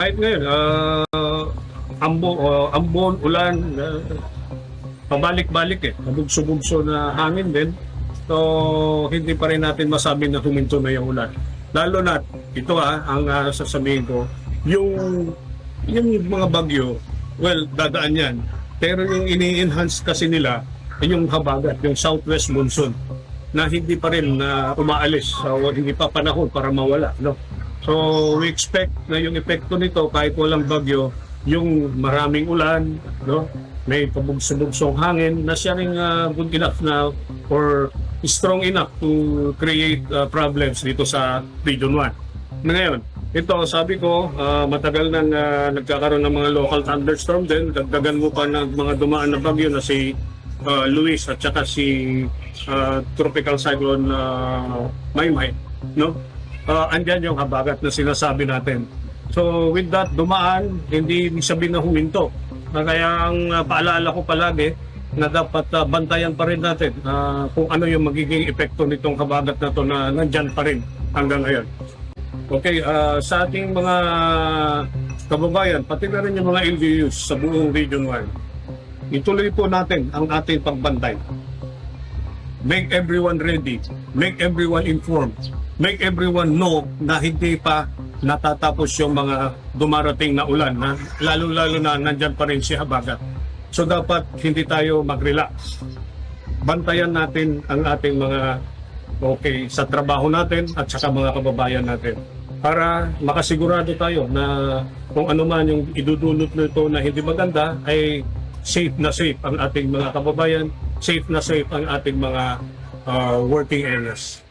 Kahit ngayon, ambon, ulan, pabalik-balik pabugso-bugso na hangin din. So, hindi pa rin natin masabi na huminto na yung ulan. Lalo na, ito ang sasabihin ko, yung mga bagyo, well, dadaan yan. Pero yung ini-enhance kasi nila, yung habagat, yung southwest monsoon, na hindi pa rin umaalis. So, hindi pa panahon para mawala. No? So, we expect na yung epekto nito, kahit walang bagyo, yung maraming ulan, no? May pabugso-bugsong hangin na siya rin good enough na or strong enough to create problems dito sa Region 1. Na ngayon, ito sabi ko, matagal nang nagkakaroon ng mga local thunderstorm din. Dagdagan mo pa ng mga dumaan na bagyo na si Luis at saka si Tropical Cyclone Maymay. No? Andyan yung habagat na sinasabi natin. So with that, dumaan, hindi sabihin na huminto. Kaya ang paalala ko palagi na dapat bantayan pa rin natin kung ano yung magiging epekto nitong habagat na to na nandyan pa rin hanggang ngayon. Okay, sa ating mga kababayan, pati na rin yung mga LGUs sa buong Region 1, ituloy po natin ang ating pagbantay. Make everyone ready, make everyone informed, make everyone know na hindi pa natatapos yung mga dumarating na ulan, na lalo-lalo na nandyan pa rin si habagat. So dapat hindi tayo mag-relax. Bantayan natin ang ating mga sa trabaho natin at saka mga kababayan natin para makasigurado tayo na kung ano man yung idudulot nito na hindi maganda ay safe na safe ang ating mga kababayan, safe na safe ang ating mga working areas.